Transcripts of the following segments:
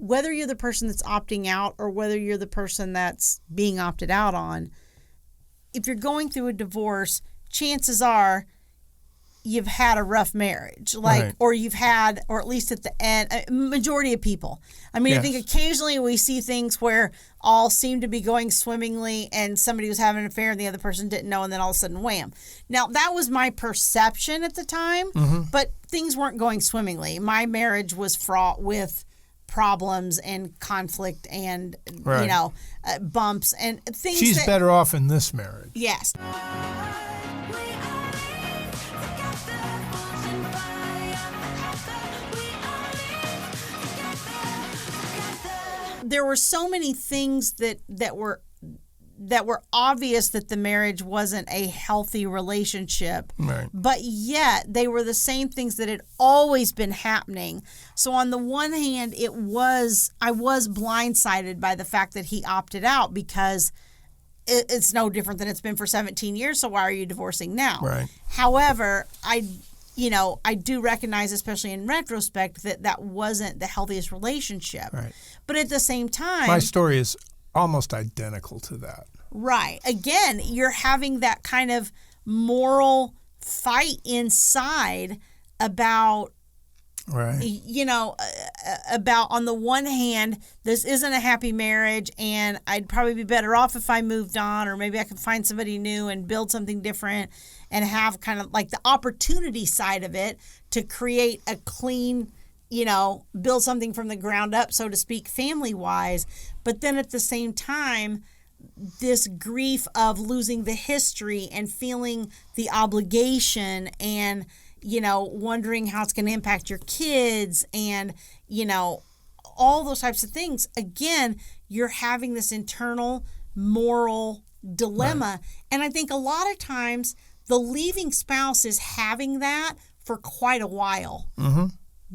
whether you're the person that's opting out or whether you're the person that's being opted out on, if you're going through a divorce, chances are you've had a rough marriage, or you've had, or at least at the end, a majority of people. I mean, yes. I think occasionally we see things where all seem to be going swimmingly and somebody was having an affair and the other person didn't know, and then all of a sudden, wham. Now, that was my perception at the time, but things weren't going swimmingly. My marriage was fraught with problems and conflict and, bumps and things. She's better off in this marriage. Yes. There were so many things that were obvious that the marriage wasn't a healthy relationship, right. But yet they were the same things that had always been happening. So on the one hand, I was blindsided by the fact that he opted out, because it's no different than it's been for 17 years. So why are you divorcing now? Right. However, I do recognize, especially in retrospect, that wasn't the healthiest relationship. Right. But at the same time, my story is almost identical to that. Right. Again, you're having that kind of moral fight inside about, right. About, on the one hand, this isn't a happy marriage and I'd probably be better off if I moved on, or maybe I could find somebody new and build something different and have kind of like the opportunity side of it to create a clean, build something from the ground up, so to speak, family-wise. But then at the same time, this grief of losing the history and feeling the obligation and, wondering how it's going to impact your kids and, all those types of things. Again, you're having this internal moral dilemma. Right. And I think a lot of times the leaving spouse is having that for quite a while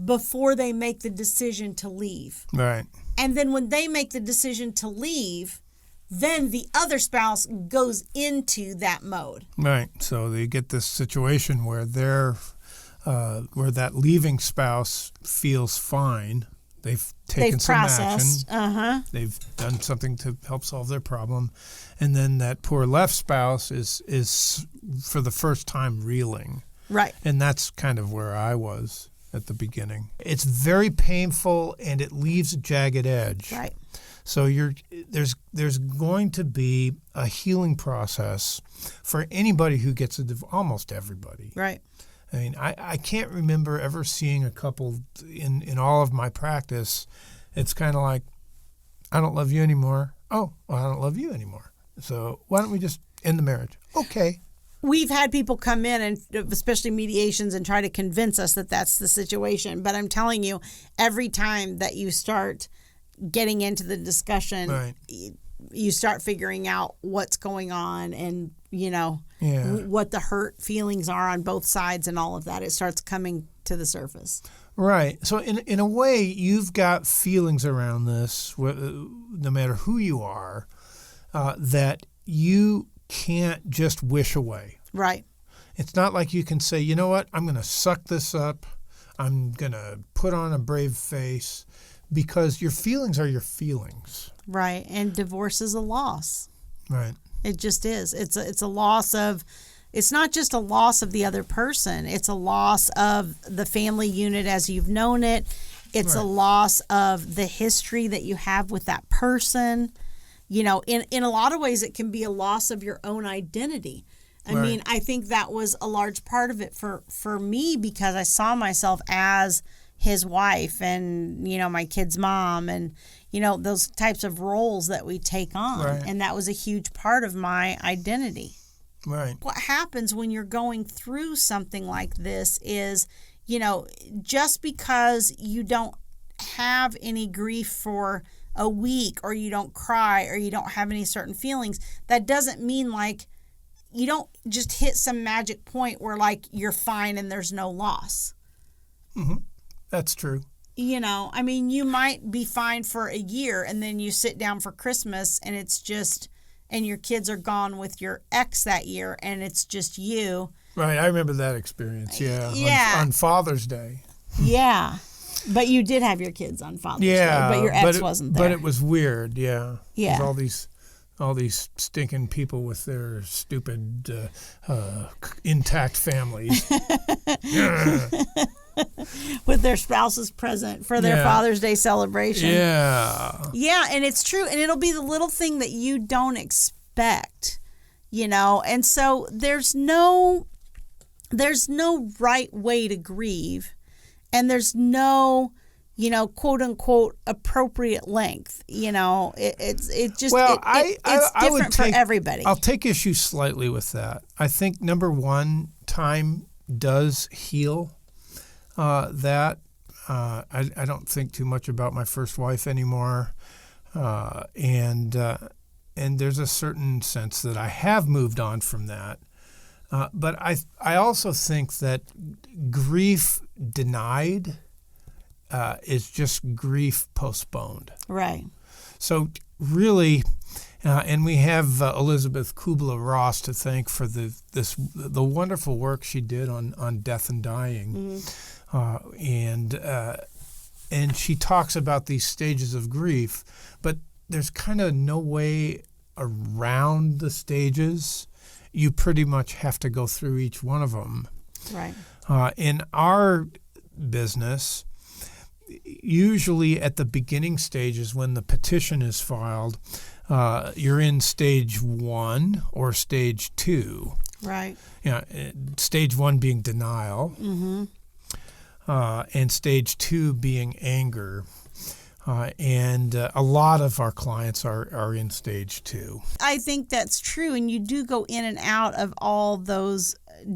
before they make the decision to leave. Right. And then when they make the decision to leave, then the other spouse goes into that mode. Right. So they get this situation where where that leaving spouse feels fine. They've taken some action. They've done something to help solve their problem. And then that poor left spouse is for the first time reeling. Right. And that's kind of where I was at the beginning. It's very painful and it leaves a jagged edge. Right. So there's going to be a healing process for anybody who gets almost everybody. Right. I mean, I can't remember ever seeing a couple in all of my practice. It's kind of like, I don't love you anymore. Oh, well, I don't love you anymore. So why don't we just end the marriage? Okay. We've had people come in, and especially mediations, and try to convince us that that's the situation. But I'm telling you, every time that you start getting into the discussion, right. You start figuring out what's going on and, what the hurt feelings are on both sides and all of that. It starts coming to the surface. Right. So in a way, you've got feelings around this, no matter who you are, that you can't just wish away. Right. It's not like you can say, you know what, I'm going to suck this up. I'm going to put on a brave face, because your feelings are your feelings. Right. And divorce is a loss. Right. It just is. It's a loss of, it's not just a loss of the other person. It's a loss of the family unit as you've known it. It's a loss of the history that you have with that person. In a lot of ways, it can be a loss of your own identity. I mean, I think that was a large part of it for me, because I saw myself as his wife and, my kid's mom and, those types of roles that we take on. Right. And that was a huge part of my identity. Right. What happens when you're going through something like this is, just because you don't have any grief for a week, or you don't cry, or you don't have any certain feelings, that doesn't mean like you don't just hit some magic point where like you're fine and there's no loss. Mm-hmm. That's true. I mean, you might be fine for a year, and then you sit down for Christmas and it's just, and your kids are gone with your ex that year and it's just you. Right. I remember that experience. Yeah. Yeah. On Father's Day. Yeah. But you did have your kids on Father's Day, but your ex wasn't there. But it was weird, yeah. Yeah. All these stinking people with their stupid intact families. With their spouses present for their Father's Day celebration. Yeah. Yeah, and it's true. And it'll be the little thing that you don't expect, And so there's no right way to grieve. And there's no, quote unquote appropriate length. It's different for everybody. I'll take issue slightly with that. I think number one, time does heal that. I don't think too much about my first wife anymore, and there's a certain sense that I have moved on from that. But I also think that grief denied is just grief postponed. Right. So really, and we have Elizabeth Kubler-Ross to thank for the wonderful work she did on death and dying, and she talks about these stages of grief, but there's kind of no way around the stages. You pretty much have to go through each one of them. Right. In our business, usually at the beginning stages when the petition is filed, you're in stage 1 or stage 2. Right. Stage 1 being denial, and stage 2 being anger. And a lot of our clients are in stage 2. I think that's true, and you do go in and out of all those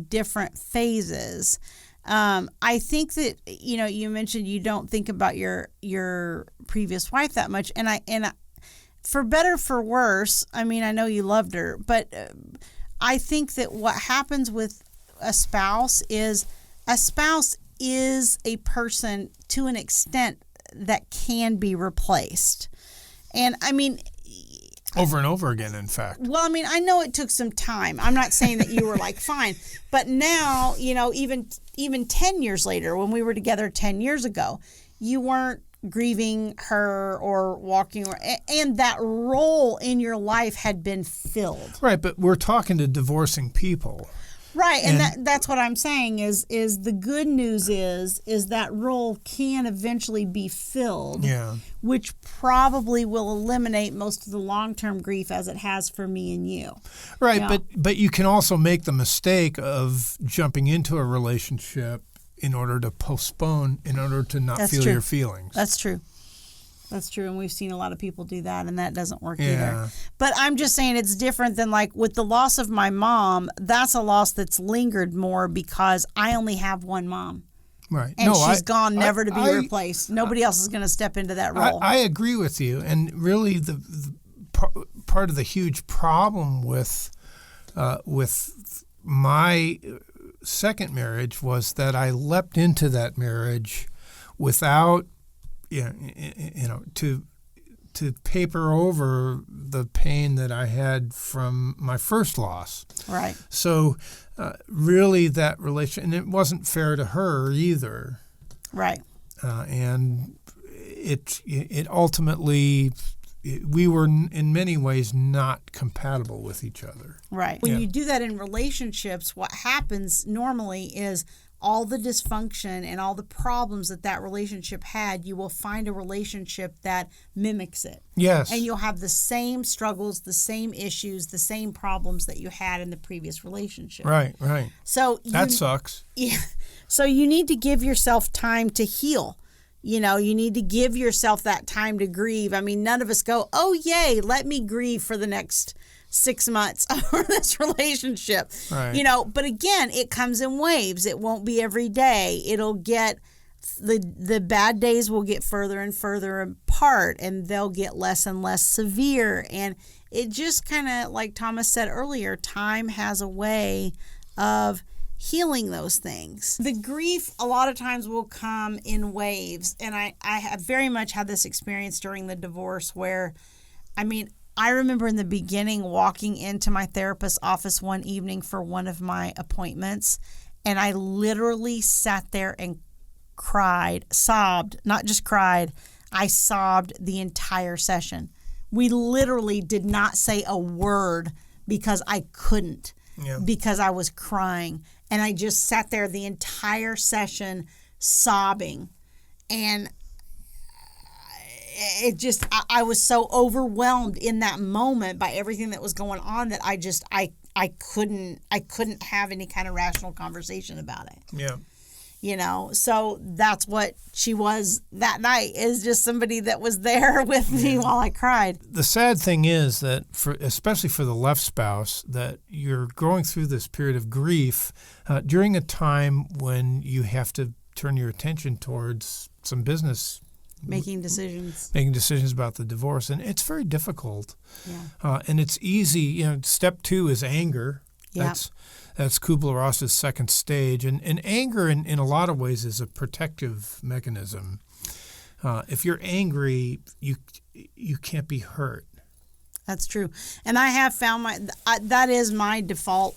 different phases. I think that you mentioned you don't think about your previous wife that much, and I for better for worse. I mean, I know you loved her, but I think that what happens with a spouse is a person to an extent that can be replaced. And I mean, over and over again, in fact. Well, I mean, I know it took some time. I'm not saying that you were like fine, but now, even 10 years later, when we were together 10 years ago, you weren't grieving her or walking, and that role in your life had been filled. Right, but we're talking to divorcing people. Right, and that's what I'm saying is the good news is that role can eventually be filled, which probably will eliminate most of the long-term grief as it has for me and you. Right, but you can also make the mistake of jumping into a relationship in order to postpone, in order to not feel your feelings. That's true. That's true, and we've seen a lot of people do that, and that doesn't work either. But I'm just saying it's different than like with the loss of my mom. That's a loss that's lingered more because I only have one mom. Right. And she's gone, never to be replaced. Nobody else is going to step into that role. I agree with you, and really the part of the huge problem with my second marriage was that I leapt into that marriage without to paper over the pain that I had from my first loss. Right. So really that relation, and it wasn't fair to her either. Right. And it ultimately, we were in many ways not compatible with each other. Right. When you do that in relationships, what happens normally is all the dysfunction and all the problems that relationship had, you will find a relationship that mimics it. Yes. And you'll have the same struggles, the same issues, the same problems that you had in the previous relationship. Right. So that sucks. Yeah. So you need to give yourself time to heal. You need to give yourself that time to grieve. I mean, none of us go, oh, yay, let me grieve for the next 6 months over this relationship. Right. But again, it comes in waves. It won't be every day. It'll get the bad days will get further and further apart, and they'll get less and less severe. And it just kind of, like Thomas said earlier, time has a way of healing those things. The grief a lot of times will come in waves, and I have very much had this experience during the divorce where, I remember in the beginning walking into my therapist's office one evening for one of my appointments, and I literally sat there and sobbed, not just cried. I sobbed the entire session. We literally did not say a word because I couldn't, because I was crying. And I just sat there the entire session sobbing. And I was so overwhelmed in that moment by everything that was going on that I couldn't have any kind of rational conversation about it. Yeah. So that's what she was that night, is just somebody that was there with me while I cried. The sad thing is that, especially for the left spouse, that you're going through this period of grief during a time when you have to turn your attention towards some business. Making decisions about the divorce. And it's very difficult. Yeah. And it's easy. Step 2 is anger. Yeah. That's Kubler-Ross's second stage. And anger, in a lot of ways, is a protective mechanism. If you're angry, you can't be hurt. That's true. And I have found that is my default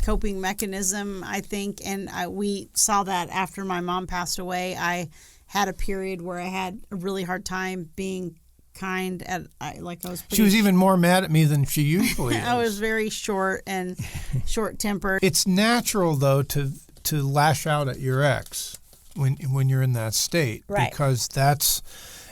coping mechanism, I think. And we saw that after my mom passed away. I had a period where I had a really hard time being kind. She was even more mad at me than she usually is. I was very short and short-tempered. It's natural, though, to lash out at your ex when you're in that state, right? Because that's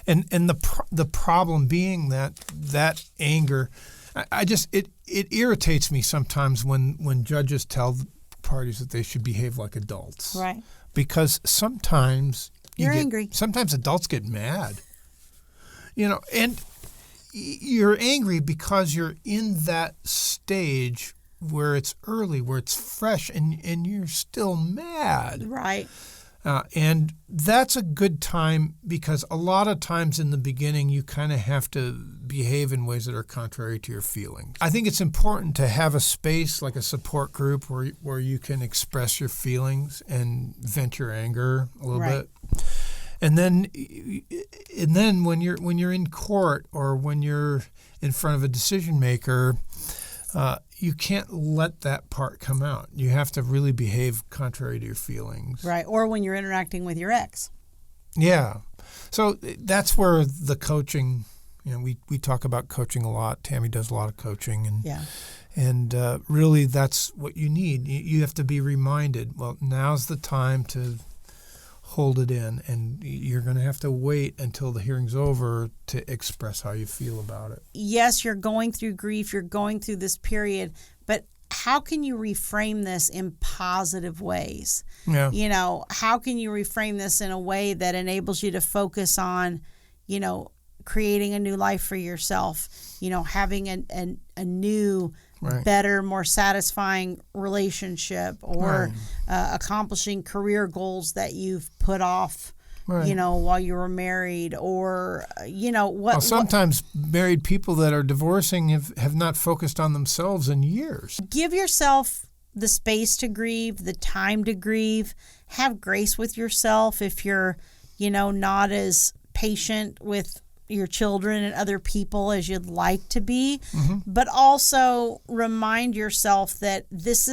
and the problem being that anger. It irritates me sometimes when judges tell parties that they should behave like adults, right? Because sometimes you're angry. Sometimes adults get mad. And you're angry because you're in that stage where it's early, where it's fresh, and you're still mad. Right. And that's a good time, because a lot of times in the beginning you kind of have to behave in ways that are contrary to your feelings. I think it's important to have a space like a support group where you can express your feelings and vent your anger a little bit. And then when you're in court or when you're in front of a decision maker, you can't let that part come out. You have to really behave contrary to your feelings. Right. Or when you're interacting with your ex. Yeah. So that's where the coaching, we talk about coaching a lot. Tammy does a lot of coaching. And really that's what you need. You have to be reminded, well, now's the time to hold it in, and you're going to have to wait until the hearing's over to express how you feel about it. Yes, you're going through grief, you're going through this period, but how can you reframe this in positive ways? Yeah. How can you reframe this in a way that enables you to focus on, creating a new life for yourself, having a new, better, more satisfying relationship, or accomplishing career goals that you've put off, while you were married, or, Well, sometimes married people that are divorcing have not focused on themselves in years. Give yourself the space to grieve, the time to grieve. Have grace with yourself if you're, not as patient with your children and other people as you'd like to be, but also remind yourself that this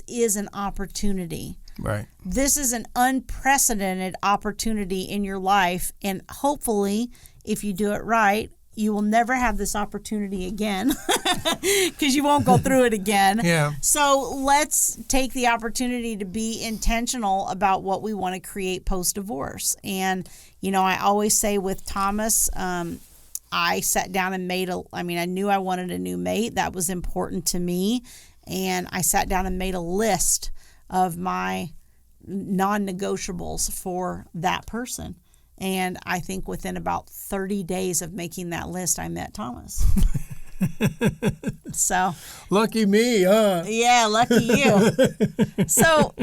is an opportunity. Right. This is an unprecedented opportunity in your life, and hopefully, if you do it right, you will never have this opportunity again, because you won't go through it again. Yeah. So let's take the opportunity to be intentional about what we want to create post-divorce. And, I always say with Thomas, I sat down and I knew I wanted a new mate. That was important to me. And I sat down and made a list of my non-negotiables for that person. And I think within about 30 days of making that list, I met Thomas. So lucky me, huh? Yeah, lucky you. So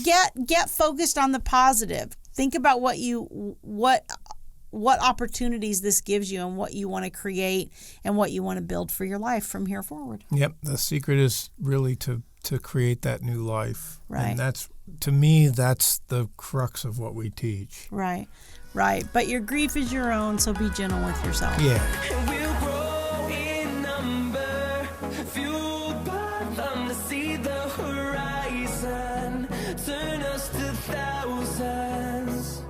get focused on the positive. Think about what opportunities this gives you, and what you want to create, and what you want to build for your life from here forward. Yep, the secret is really to create that new life. Right. And that's, to me, that's the crux of what we teach. Right. But your grief is your own, so be gentle with yourself. Yeah.